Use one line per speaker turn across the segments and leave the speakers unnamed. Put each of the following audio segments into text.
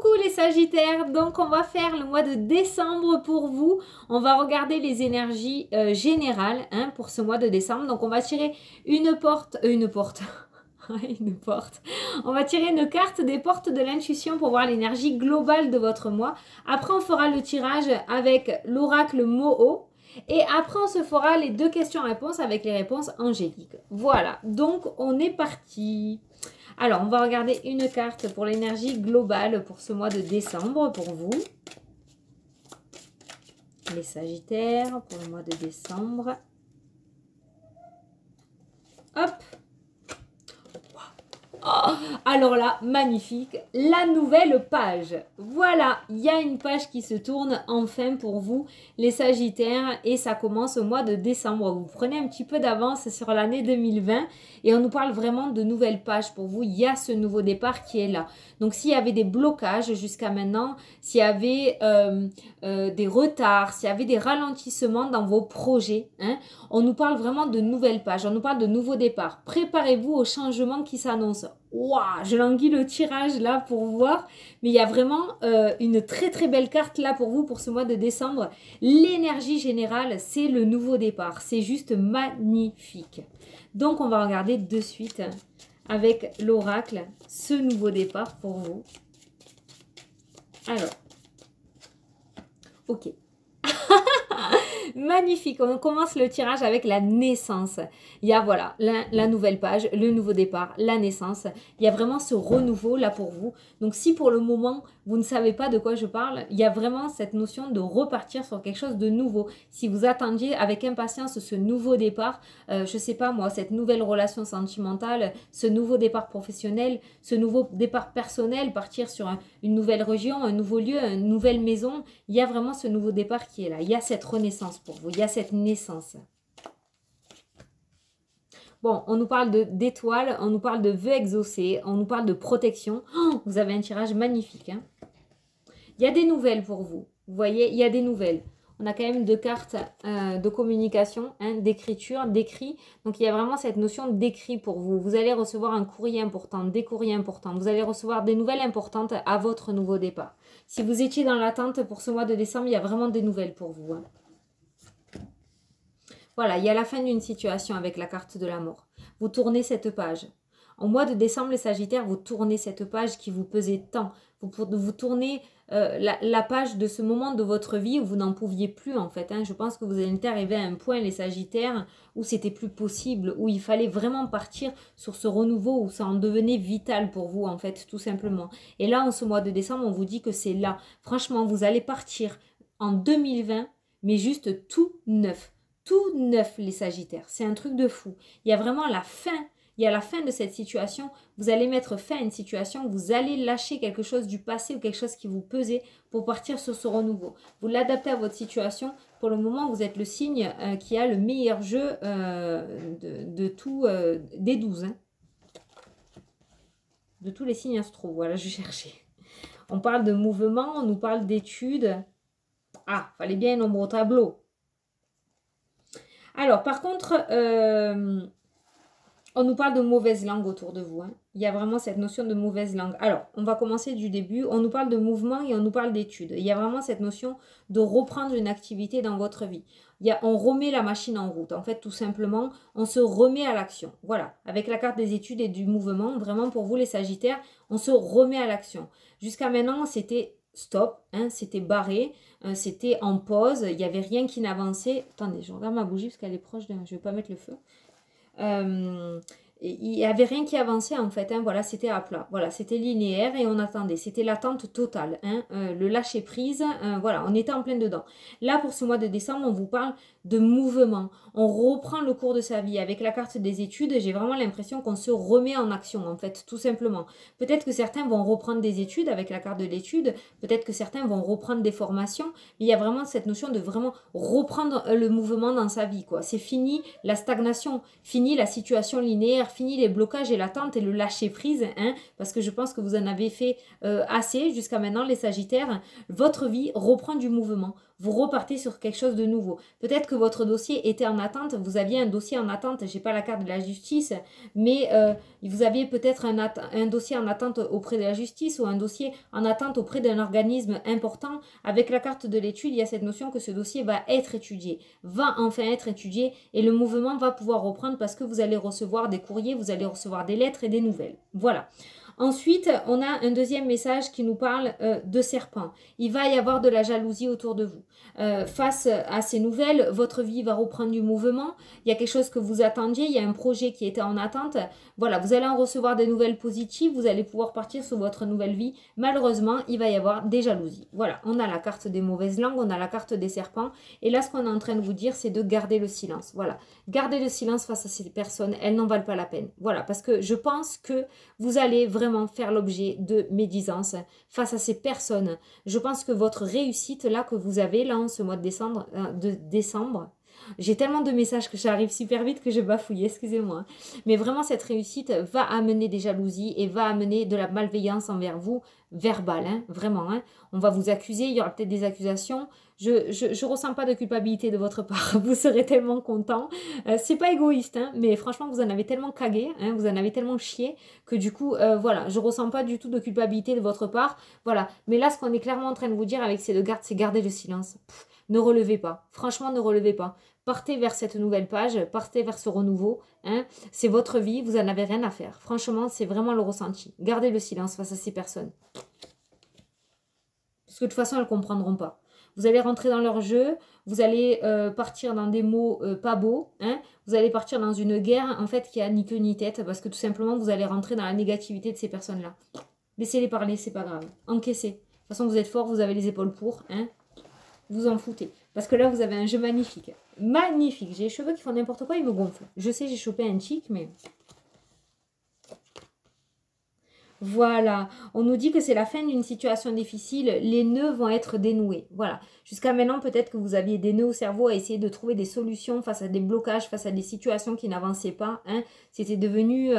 Coucou les Sagittaires, donc on va faire le mois de décembre pour vous. On va regarder les énergies générales pour ce mois de décembre. Donc on va tirer une porte. Une porte. On va tirer une carte des portes de l'intuition pour voir l'énergie globale de votre mois. Après on fera le tirage avec l'oracle Moho. Et après on se fera les 2 questions-réponses avec les réponses angéliques. Voilà, donc on est parti. Alors, on va regarder une carte pour l'énergie globale pour ce mois de décembre pour vous. Les Sagittaires pour le mois de décembre. Hop! Oh, alors là, magnifique, la nouvelle page. Voilà, il y a une page qui se tourne enfin pour vous, les Sagittaires, et ça commence au mois de décembre. Vous prenez un petit peu d'avance sur l'année 2020 et on nous parle vraiment de nouvelles pages pour vous. Il y a ce nouveau départ qui est là. Donc, s'il y avait des blocages jusqu'à maintenant, s'il y avait des retards, s'il y avait des ralentissements dans vos projets, on nous parle vraiment de nouvelles pages, on nous parle de nouveaux départs. Préparez-vous aux changements qui s'annoncent. Waouh, je languis le tirage là pour voir, mais il y a vraiment une très très belle carte là pour vous pour ce mois de décembre. L'énergie générale, c'est le nouveau départ, c'est juste magnifique. Donc on va regarder de suite avec l'oracle ce nouveau départ pour vous. Alors, ok. Magnifique, on commence le tirage avec la naissance. Il y a voilà, la nouvelle page, le nouveau départ, la naissance. Il y a vraiment ce renouveau là pour vous. Donc si pour le moment, vous ne savez pas de quoi je parle, il y a vraiment cette notion de repartir sur quelque chose de nouveau. Si vous attendiez avec impatience ce nouveau départ, je sais pas moi, cette nouvelle relation sentimentale, ce nouveau départ professionnel, ce nouveau départ personnel, partir sur une nouvelle région, un nouveau lieu, une nouvelle maison, il y a vraiment ce nouveau départ qui est là. Il y a cette renaissance pour vous, il y a cette naissance. Bon, on nous parle d'étoiles, on nous parle de vœux exaucés, on nous parle de protection. Oh, vous avez un tirage magnifique. Il y a des nouvelles pour vous. Vous voyez, il y a des nouvelles. On a quand même 2 cartes de communication, d'écriture, d'écrit. Donc, il y a vraiment cette notion d'écrit pour vous. Vous allez recevoir un courrier important, des courriers importants. Vous allez recevoir des nouvelles importantes à votre nouveau départ. Si vous étiez dans l'attente pour ce mois de décembre, il y a vraiment des nouvelles pour vous. Voilà, il y a la fin d'une situation avec la carte de la mort. Vous tournez cette page. Au mois de décembre, les Sagittaires, vous tournez cette page qui vous pesait tant. Vous tournez la page de ce moment de votre vie où vous n'en pouviez plus en fait. Je pense que vous êtes arrivé à un point, les Sagittaires, où c'était plus possible, où il fallait vraiment partir sur ce renouveau, où ça en devenait vital pour vous en fait, tout simplement. Et là, en ce mois de décembre, on vous dit que c'est là. Franchement, vous allez partir en 2020, mais juste tout neuf. Tout neuf, les Sagittaires. C'est un truc de fou. Il y a vraiment la fin. Il y a la fin de cette situation. Vous allez mettre fin à une situation. Vous allez lâcher quelque chose du passé ou quelque chose qui vous pesait pour partir sur ce renouveau. Vous l'adaptez à votre situation. Pour le moment, vous êtes le signe qui a le meilleur jeu de tout, des 12. De tous les signes astro. Voilà, je cherchais. On parle de mouvement, on nous parle d'études. Ah, fallait bien un nombre au tableau. Alors, par contre, on nous parle de mauvaise langue autour de vous. Il y a vraiment cette notion de mauvaise langue. Alors, on va commencer du début. On nous parle de mouvement et on nous parle d'études. Il y a vraiment cette notion de reprendre une activité dans votre vie. On remet la machine en route. En fait, tout simplement, on se remet à l'action. Voilà, avec la carte des études et du mouvement, vraiment pour vous les Sagittaires, on se remet à l'action. Jusqu'à maintenant, c'était stop, c'était barré, c'était en pause, il n'y avait rien qui n'avançait. Attendez, je regarde ma bougie parce qu'elle est proche de... Je ne vais pas mettre le feu. Il n'y avait rien qui avançait en fait, voilà, c'était à plat, voilà, c'était linéaire et on attendait, c'était l'attente totale, le lâcher prise, voilà, on était en plein dedans. Là pour ce mois de décembre, on vous parle de mouvement, on reprend le cours de sa vie avec la carte des études, j'ai vraiment l'impression qu'on se remet en action en fait, tout simplement. Peut-être que certains vont reprendre des études avec la carte de l'étude, peut-être que certains vont reprendre des formations, mais il y a vraiment cette notion de vraiment reprendre le mouvement dans sa vie, quoi. C'est fini la stagnation, fini la situation linéaire, faire fini les blocages et l'attente et le lâcher prise, hein, parce que je pense que vous en avez fait assez jusqu'à maintenant, les Sagittaires. Votre vie reprend du mouvement. Vous repartez sur quelque chose de nouveau. Peut-être que votre dossier était en attente. Vous aviez un dossier en attente. J'ai pas la carte de la justice, mais vous aviez peut-être un dossier en attente auprès de la justice ou un dossier en attente auprès d'un organisme important. Avec la carte de l'étude, il y a cette notion que ce dossier va être étudié, va enfin être étudié et le mouvement va pouvoir reprendre parce que vous allez recevoir des courriers, vous allez recevoir des lettres et des nouvelles. Voilà. Ensuite, on a un deuxième message qui nous parle de serpent. Il va y avoir de la jalousie autour de vous. Face à ces nouvelles, votre vie va reprendre du mouvement. Il y a quelque chose que vous attendiez, il y a un projet qui était en attente. Voilà, vous allez en recevoir des nouvelles positives, vous allez pouvoir partir sur votre nouvelle vie. Malheureusement, il va y avoir des jalousies. Voilà, on a la carte des mauvaises langues, on a la carte des serpents. Et là, ce qu'on est en train de vous dire, c'est de garder le silence. Voilà, gardez le silence face à ces personnes, elles n'en valent pas la peine. Voilà, parce que je pense que vous allez vraiment faire l'objet de médisance face à ces personnes. Je pense que votre réussite là que vous avez là en ce mois de décembre, j'ai tellement de messages que j'arrive super vite que je bafouille, excusez-moi. Mais vraiment cette réussite va amener des jalousies et va amener de la malveillance envers vous, verbale, hein, vraiment. Hein. On va vous accuser, il y aura peut-être des accusations. Je ressens pas de culpabilité de votre part. Vous serez tellement content. C'est pas égoïste, hein, mais franchement, vous en avez tellement cagué, hein, vous en avez tellement chié que du coup, voilà, je ressens pas du tout de culpabilité de votre part. Voilà. Mais là, ce qu'on est clairement en train de vous dire avec ces deux gardes, c'est garder le silence. Ne relevez pas. Franchement, ne relevez pas. Partez vers cette nouvelle page, partez vers ce renouveau. Hein. C'est votre vie, vous n'en avez rien à faire. Franchement, c'est vraiment le ressenti. Gardez le silence face à ces personnes. Parce que de toute façon, elles ne comprendront pas. Vous allez rentrer dans leur jeu, vous allez partir dans des mots pas beaux, hein. Vous allez partir dans une guerre en fait qui a ni queue ni tête parce que tout simplement vous allez rentrer dans la négativité de ces personnes-là. Laissez-les parler, c'est pas grave. Encaissez. De toute façon, vous êtes fort, vous avez les épaules pour, hein. Vous en foutez. Parce que là, vous avez un jeu magnifique. Magnifique. J'ai les cheveux qui font n'importe quoi, ils me gonflent. Je sais, j'ai chopé un tic, mais... Voilà, on nous dit que c'est la fin d'une situation difficile, les nœuds vont être dénoués. Voilà, jusqu'à maintenant peut-être que vous aviez des nœuds au cerveau à essayer de trouver des solutions face à des blocages, face à des situations qui n'avançaient pas. Hein. C'était devenu,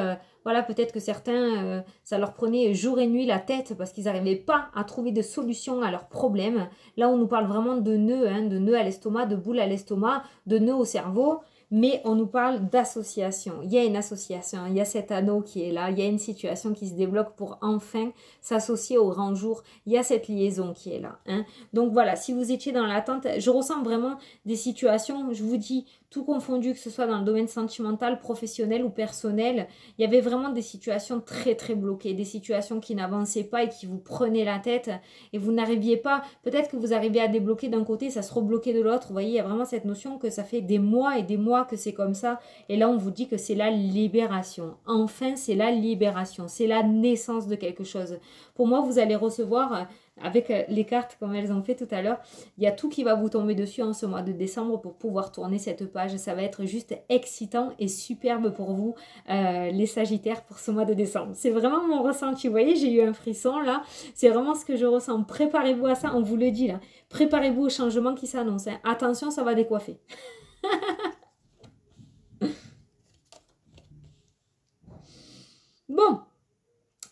voilà, peut-être que certains, ça leur prenait jour et nuit la tête parce qu'ils n'arrivaient pas à trouver de solutions à leurs problèmes. Là, on nous parle vraiment de nœuds, hein, de nœuds à l'estomac, de boules à l'estomac, de nœuds au cerveau. Mais on nous parle d'association. Il y a une association, il y a cet anneau qui est là, il y a une situation qui se débloque pour enfin s'associer au grand jour. Il y a cette liaison qui est là. Hein. Donc voilà, si vous étiez dans l'attente, je ressens vraiment des situations, je vous dis, tout confondu, que ce soit dans le domaine sentimental, professionnel ou personnel, il y avait vraiment des situations très très bloquées, des situations qui n'avançaient pas et qui vous prenaient la tête et vous n'arriviez pas, peut-être que vous arriviez à débloquer d'un côté, ça se rebloquait de l'autre. Vous voyez, il y a vraiment cette notion que ça fait des mois et des mois que c'est comme ça. Et là, on vous dit que c'est la libération. Enfin, c'est la libération. C'est la naissance de quelque chose. Pour moi, vous allez recevoir, avec les cartes comme elles ont fait tout à l'heure, il y a tout qui va vous tomber dessus en ce mois de décembre pour pouvoir tourner cette page. Ça va être juste excitant et superbe pour vous, les Sagittaires, pour ce mois de décembre. C'est vraiment mon ressenti. Vous voyez, j'ai eu un frisson là. C'est vraiment ce que je ressens. Préparez-vous à ça, on vous le dit là. Préparez-vous au changement qui s'annonce. Hein. Attention, ça va décoiffer. Bon,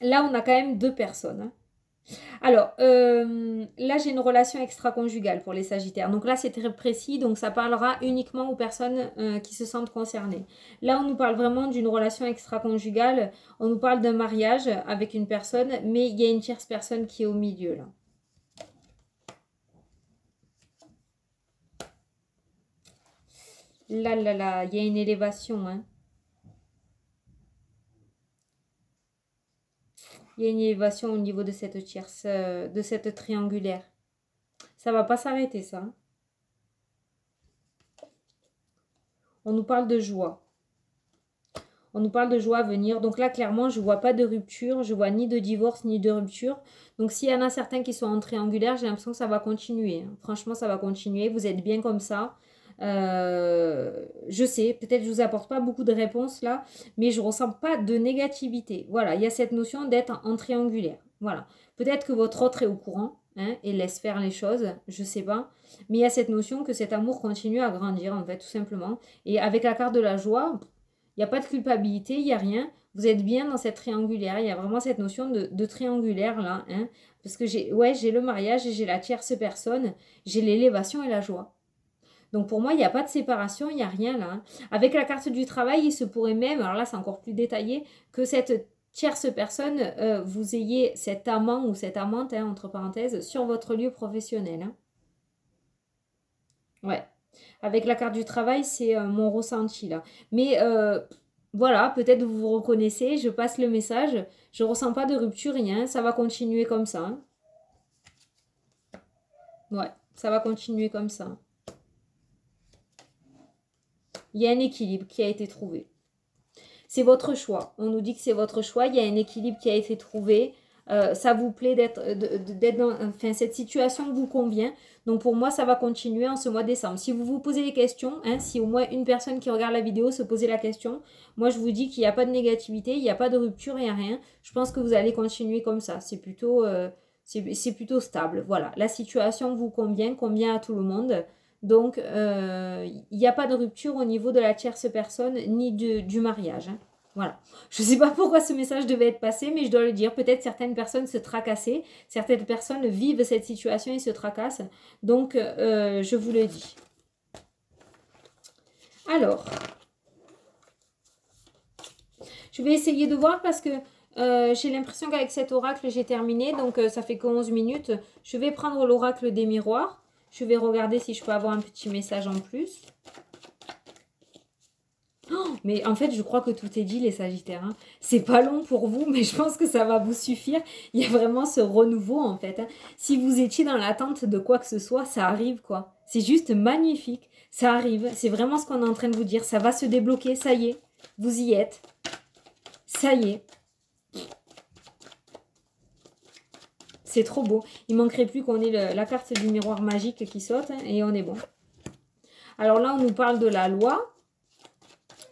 là on a quand même deux personnes. Hein. Alors, là j'ai une relation extra-conjugale pour les Sagittaires. Donc là c'est très précis, donc ça parlera uniquement aux personnes qui se sentent concernées. Là on nous parle vraiment d'une relation extra-conjugale. On nous parle d'un mariage avec une personne, mais il y a une tierce personne qui est au milieu là. Là, là, là, il y a une élévation, hein. Il y a une élévation au niveau de cette tierce, de cette triangulaire. Ça va pas s'arrêter, ça. Hein. On nous parle de joie. On nous parle de joie à venir. Donc là, clairement, je ne vois pas de rupture. Je vois ni de divorce, ni de rupture. Donc s'il y en a certains qui sont en triangulaire, j'ai l'impression que ça va continuer. Hein. Franchement, ça va continuer. Vous êtes bien comme ça. Je sais, peut-être je vous apporte pas beaucoup de réponses là, mais je ressens pas de négativité. Voilà, il y a cette notion d'être en triangulaire. Voilà, peut-être que votre autre est au courant hein, et laisse faire les choses, je sais pas, mais il y a cette notion que cet amour continue à grandir en fait, tout simplement. Et avec la carte de la joie, Il n'y a pas de culpabilité, il n'y a rien. Vous êtes bien dans cette triangulaire. Il y a vraiment cette notion de triangulaire là. Hein, parce que j'ai le mariage et j'ai la tierce personne. J'ai l'élévation et la joie. Donc pour moi, il n'y a pas de séparation, il n'y a rien là. Hein. Avec la carte du travail, il se pourrait même, alors là c'est encore plus détaillé, que cette tierce personne, vous ayez cet amant ou cette amante, hein, entre parenthèses, sur votre lieu professionnel. Hein. Ouais. Avec la carte du travail, c'est mon ressenti là. Mais voilà, peut-être vous vous reconnaissez, je passe le message. Je ne ressens pas de rupture, rien. Ça va continuer comme ça. Hein. Ouais, ça va continuer comme ça. Il y a un équilibre qui a été trouvé. C'est votre choix. On nous dit que c'est votre choix. Il y a un équilibre qui a été trouvé. Ça vous plaît d'être dans... Enfin, cette situation vous convient. Donc, pour moi, ça va continuer en ce mois de décembre. Si vous vous posez des questions, hein, si au moins une personne qui regarde la vidéo se posait la question, moi, je vous dis qu'il n'y a pas de négativité, il n'y a pas de rupture, il n'y a rien. Je pense que vous allez continuer comme ça. C'est plutôt stable. Voilà. La situation vous convient à tout le monde. Donc, il n'y a pas de rupture au niveau de la tierce personne ni du mariage. Hein. Voilà. Je ne sais pas pourquoi ce message devait être passé, mais je dois le dire. Peut-être certaines personnes se tracassaient. Certaines personnes vivent cette situation et se tracassent. Donc, je vous le dis. Alors, je vais essayer de voir parce que j'ai l'impression qu'avec cet oracle, j'ai terminé. Donc, ça fait que 11 minutes. Je vais prendre l'oracle des miroirs. Je vais regarder si je peux avoir un petit message en plus. Oh, mais en fait, je crois que tout est dit, les Sagittaires. Hein. C'est pas long pour vous, mais je pense que ça va vous suffire. Il y a vraiment ce renouveau, en fait. Hein. Si vous étiez dans l'attente de quoi que ce soit, ça arrive, quoi. C'est juste magnifique. Ça arrive. C'est vraiment ce qu'on est en train de vous dire. Ça va se débloquer. Ça y est. Vous y êtes. Ça y est. C'est trop beau. Il manquerait plus qu'on ait la carte du miroir magique qui saute hein, et on est bon. Alors là, on nous parle de la loi.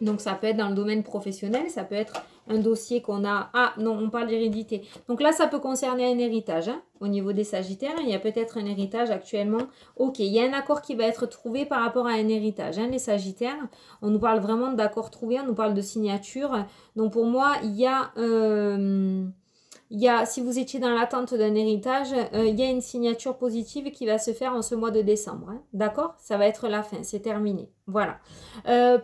Donc, ça peut être dans le domaine professionnel. Ça peut être un dossier qu'on a... Ah, non, on parle d'hérédité. Donc là, ça peut concerner un héritage. Hein, au niveau des Sagittaires, il y a peut-être un héritage actuellement. Ok, il y a un accord qui va être trouvé par rapport à un héritage. Hein, les Sagittaires, on nous parle vraiment d'accords trouvés. On nous parle de signature. Donc, pour moi, il y a... si vous étiez dans l'attente d'un héritage, il y a une signature positive qui va se faire en ce mois de décembre. Hein. D'accord? Ça va être la fin, c'est terminé. Voilà.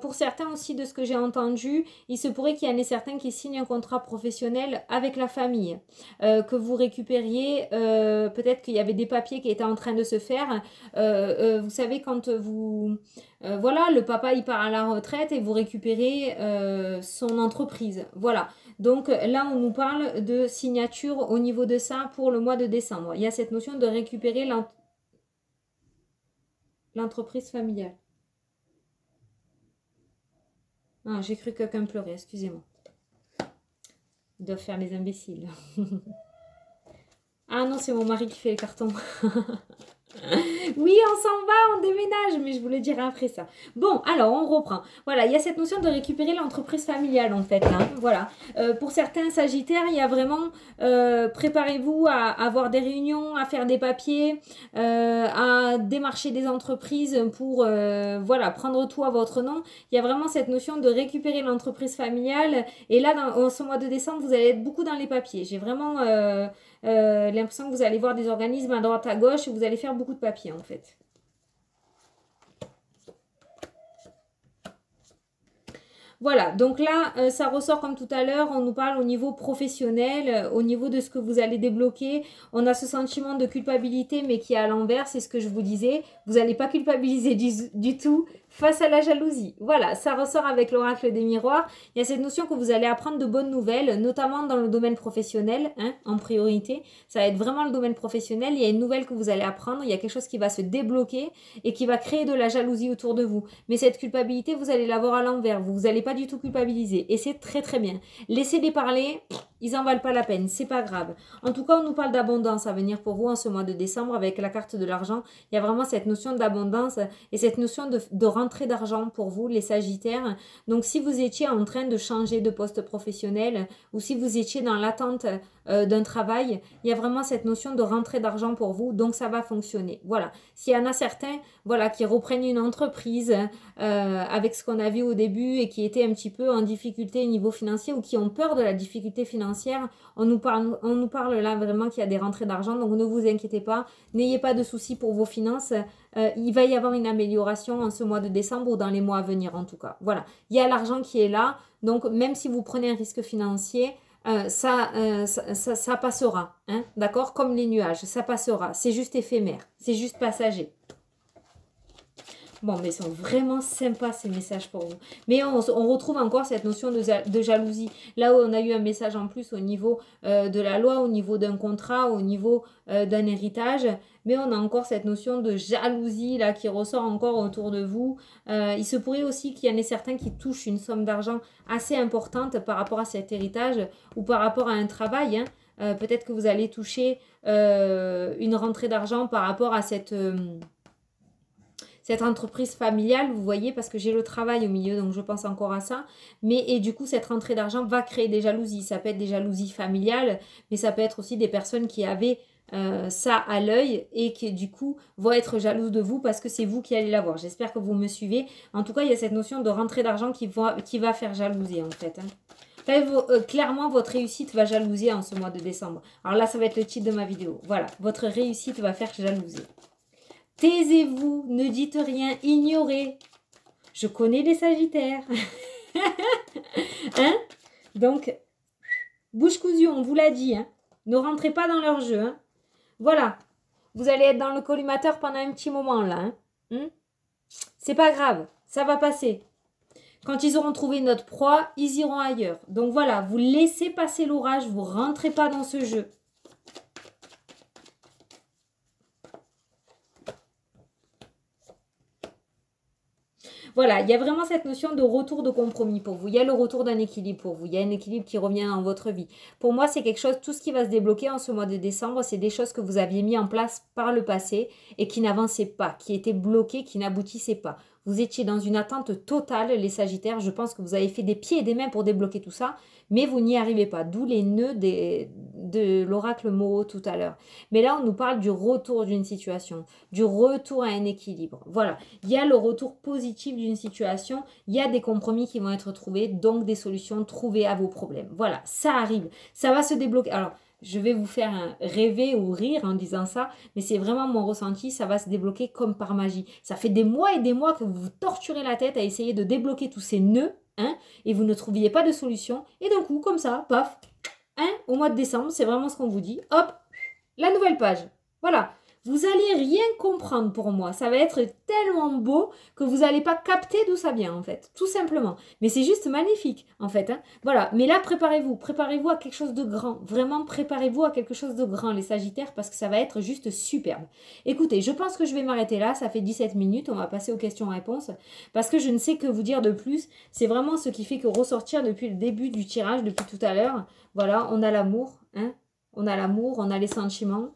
Pour certains aussi, de ce que j'ai entendu, il se pourrait qu'il y en ait certains qui signent un contrat professionnel avec la famille. Que vous récupériez, peut-être qu'il y avait des papiers qui étaient en train de se faire. Vous savez, quand vous... voilà, le papa, il part à la retraite et vous récupérez son entreprise. Voilà. Donc là, on nous parle de signature au niveau de ça pour le mois de décembre. Il y a cette notion de récupérer l'entreprise familiale. Ah, j'ai cru que quelqu'un pleurait, excusez-moi. Ils doivent faire les imbéciles. Ah non, c'est mon mari qui fait les cartons. Oui, on s'en va, on déménage, mais je vous le dirai après ça. Bon, alors, on reprend. Voilà, il y a cette notion de récupérer l'entreprise familiale, en fait. Hein, voilà. Pour certains Sagittaires, il y a vraiment... préparez-vous à avoir des réunions, à faire des papiers, à démarcher des entreprises pour, voilà, prendre tout à votre nom. Il y a vraiment cette notion de récupérer l'entreprise familiale. Et là, en ce mois de décembre, vous allez être beaucoup dans les papiers. J'ai vraiment... l'impression que vous allez voir des organismes à droite à gauche et vous allez faire beaucoup de papiers en fait. Voilà, donc là, ça ressort comme tout à l'heure, on nous parle au niveau professionnel, au niveau de ce que vous allez débloquer. On a ce sentiment de culpabilité, mais qui est à l'envers, c'est ce que je vous disais. Vous n'allez pas culpabiliser du tout face à la jalousie. Voilà, ça ressort avec l'oracle des miroirs. Il y a cette notion que vous allez apprendre de bonnes nouvelles, notamment dans le domaine professionnel, hein, en priorité. Ça va être vraiment le domaine professionnel. Il y a une nouvelle que vous allez apprendre, il y a quelque chose qui va se débloquer et qui va créer de la jalousie autour de vous. Mais cette culpabilité, vous allez l'avoir à l'envers. Vous n'allez pas du tout culpabiliser. Et c'est très très bien. Laissez-les parler, ils n'en valent pas la peine. C'est pas grave. En tout cas, on nous parle d'abondance à venir pour vous en ce mois de décembre avec la carte de l'argent. Il y a vraiment cette notion d'abondance et cette notion de rentrée d'argent pour vous, les Sagittaires. Donc, si vous étiez en train de changer de poste professionnel ou si vous étiez dans l'attente d'un travail, il y a vraiment cette notion de rentrée d'argent pour vous, donc ça va fonctionner. Voilà. S'il y en a certains, voilà, qui reprennent une entreprise avec ce qu'on a vu au début et qui étaient un petit peu en difficulté au niveau financier ou qui ont peur de la difficulté financière, on nous parle là vraiment qu'il y a des rentrées d'argent, donc ne vous inquiétez pas, n'ayez pas de soucis pour vos finances. Il va y avoir une amélioration en ce mois de décembre ou dans les mois à venir en tout cas. Voilà, il y a l'argent qui est là, donc même si vous prenez un risque financier, ça passera, hein, d'accord? Comme les nuages, ça passera, c'est juste éphémère, c'est juste passager. Bon, mais ils sont vraiment sympas ces messages pour vous. Mais on retrouve encore cette notion de jalousie. Là où on a eu un message en plus au niveau de la loi, au niveau d'un contrat, au niveau d'un héritage. Mais on a encore cette notion de jalousie là qui ressort encore autour de vous. Il se pourrait aussi qu'il y en ait certains qui touchent une somme d'argent assez importante par rapport à cet héritage ou par rapport à un travail. Hein. Peut-être que vous allez toucher une rentrée d'argent par rapport à cette entreprise familiale, vous voyez, parce que j'ai le travail au milieu, donc je pense encore à ça. Et du coup, cette rentrée d'argent va créer des jalousies. Ça peut être des jalousies familiales, mais ça peut être aussi des personnes qui avaient ça à l'œil et qui, du coup, vont être jalouses de vous parce que c'est vous qui allez l'avoir. J'espère que vous me suivez. En tout cas, il y a cette notion de rentrée d'argent qui va faire jalouser, en fait. Hein. Clairement, votre réussite va jalouser en ce mois de décembre. Alors là, ça va être le titre de ma vidéo. Voilà, votre réussite va faire jalouser. Taisez-vous, ne dites rien, ignorez. Je connais les Sagittaires. Hein? Donc, bouche cousue, on vous l'a dit. Hein? Ne rentrez pas dans leur jeu. Hein? Voilà. Vous allez être dans le collimateur pendant un petit moment là. Hein? C'est pas grave, ça va passer. Quand ils auront trouvé notre proie, ils iront ailleurs. Donc voilà, vous laissez passer l'orage, vous rentrez pas dans ce jeu. Voilà, il y a vraiment cette notion de retour de compromis pour vous. Il y a le retour d'un équilibre pour vous. Il y a un équilibre qui revient dans votre vie. Pour moi, c'est quelque chose, tout ce qui va se débloquer en ce mois de décembre, c'est des choses que vous aviez mis en place par le passé et qui n'avançaient pas, qui étaient bloquées, qui n'aboutissaient pas. Vous étiez dans une attente totale, les Sagittaires. Je pense que vous avez fait des pieds et des mains pour débloquer tout ça, mais vous n'y arrivez pas. D'où les nœuds de l'oracle Moreau tout à l'heure. Mais là, on nous parle du retour d'une situation, du retour à un équilibre. Voilà, il y a le retour positif d'une situation, il y a des compromis qui vont être trouvés, donc des solutions trouvées à vos problèmes. Voilà, ça arrive, ça va se débloquer. Alors, je vais vous faire rêver ou rire en disant ça, mais c'est vraiment mon ressenti, ça va se débloquer comme par magie. Ça fait des mois et des mois que vous vous torturez la tête à essayer de débloquer tous ces nœuds, hein, et vous ne trouviez pas de solution, et d'un coup, comme ça, paf, hein, au mois de décembre, c'est vraiment ce qu'on vous dit, hop, la nouvelle page. Voilà. Vous allez rien comprendre pour moi. Ça va être tellement beau que vous n'allez pas capter d'où ça vient, en fait. Tout simplement. Mais c'est juste magnifique, en fait. Hein. Voilà. Mais là, préparez-vous. Préparez-vous à quelque chose de grand. Vraiment, préparez-vous à quelque chose de grand, les Sagittaires, parce que ça va être juste superbe. Écoutez, je pense que je vais m'arrêter là. Ça fait 17 minutes. On va passer aux questions-réponses. Parce que je ne sais que vous dire de plus. C'est vraiment ce qui fait que ressortir depuis le début du tirage, depuis tout à l'heure. Voilà, on a l'amour. Hein. On a l'amour, on a les sentiments.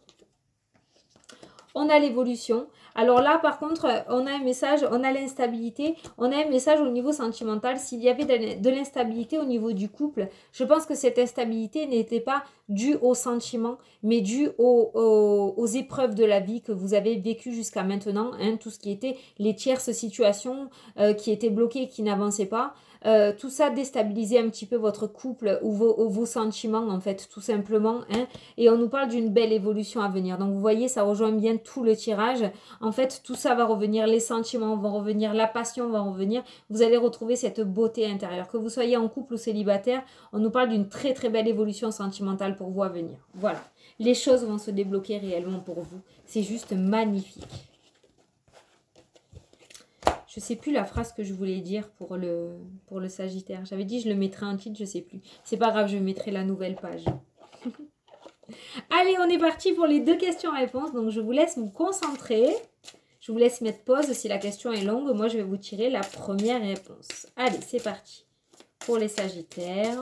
On a l'évolution. Alors là, par contre, on a un message, on a l'instabilité, on a un message au niveau sentimental. S'il y avait de l'instabilité au niveau du couple, je pense que cette instabilité n'était pas due aux sentiments, mais due aux épreuves de la vie que vous avez vécues jusqu'à maintenant. Hein, tout ce qui était les tierces situations qui étaient bloquées et qui n'avançaient pas. Tout ça déstabilisait un petit peu votre couple ou vos sentiments en fait tout simplement hein, et on nous parle d'une belle évolution à venir, donc vous voyez ça rejoint bien tout le tirage, en fait tout ça va revenir, les sentiments vont revenir, la passion va revenir, vous allez retrouver cette beauté intérieure, que vous soyez en couple ou célibataire, on nous parle d'une très très belle évolution sentimentale pour vous à venir, voilà, les choses vont se débloquer réellement pour vous, c'est juste magnifique. Je ne sais plus la phrase que je voulais dire pour le Sagittaire. J'avais dit je le mettrai en titre, je ne sais plus. C'est pas grave, je mettrai la nouvelle page. Allez, on est parti pour les 2 questions-réponses. Donc, je vous laisse vous concentrer. Je vous laisse mettre pause si la question est longue. Moi, je vais vous tirer la première réponse. Allez, c'est parti. Pour les Sagittaires.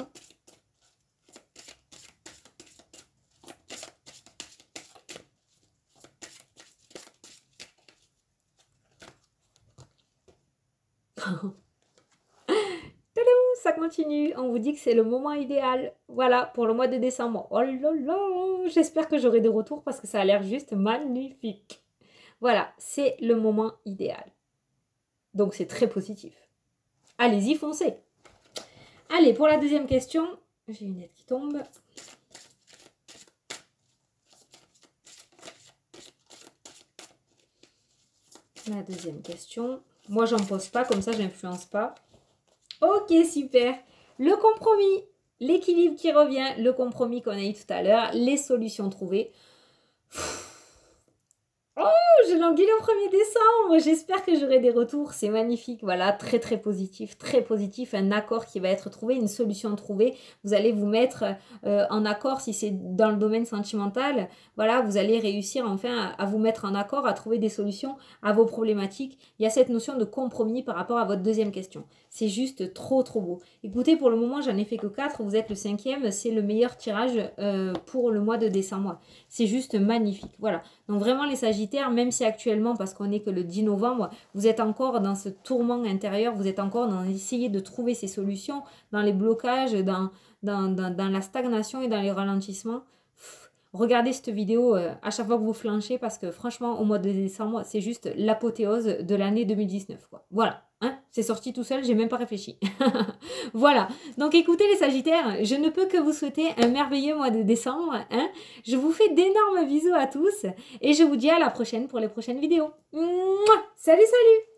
Ça continue, on vous dit que c'est le moment idéal. Voilà, pour le mois de décembre. Oh là là, j'espère que j'aurai des retours parce que ça a l'air juste magnifique. Voilà, c'est le moment idéal. Donc c'est très positif. Allez-y, foncez. Allez, pour la deuxième question, j'ai une lettre qui tombe. La deuxième question. Moi, j'en pose pas, comme ça, je n'influence pas. Ok, super. Le compromis, l'équilibre qui revient, le compromis qu'on a eu tout à l'heure, les solutions trouvées. Oh, je languis le 1er décembre. J'espère que j'aurai des retours. C'est magnifique. Voilà, très très positif. Très positif. Un accord qui va être trouvé, une solution trouvée. Vous allez vous mettre en accord si c'est dans le domaine sentimental. Voilà, vous allez réussir enfin à vous mettre en accord, à trouver des solutions à vos problématiques. Il y a cette notion de compromis par rapport à votre deuxième question. C'est juste trop trop beau. Écoutez, pour le moment, j'en ai fait que 4. Vous êtes le 5e. C'est le meilleur tirage pour le mois de décembre. C'est juste magnifique. Voilà. Donc vraiment les Sagittaires, même si actuellement, parce qu'on n'est que le 10 novembre, vous êtes encore dans ce tourment intérieur, vous êtes encore dans essayer de trouver ces solutions, dans les blocages, dans la stagnation et dans les ralentissements. Regardez cette vidéo à chaque fois que vous flanchez parce que franchement, au mois de décembre, c'est juste l'apothéose de l'année 2019. Quoi. Voilà, hein, c'est sorti tout seul, j'ai même pas réfléchi. Voilà, donc écoutez les Sagittaires, je ne peux que vous souhaiter un merveilleux mois de décembre. Hein. Je vous fais d'énormes bisous à tous et je vous dis à la prochaine pour les prochaines vidéos. Mouah, salut, salut!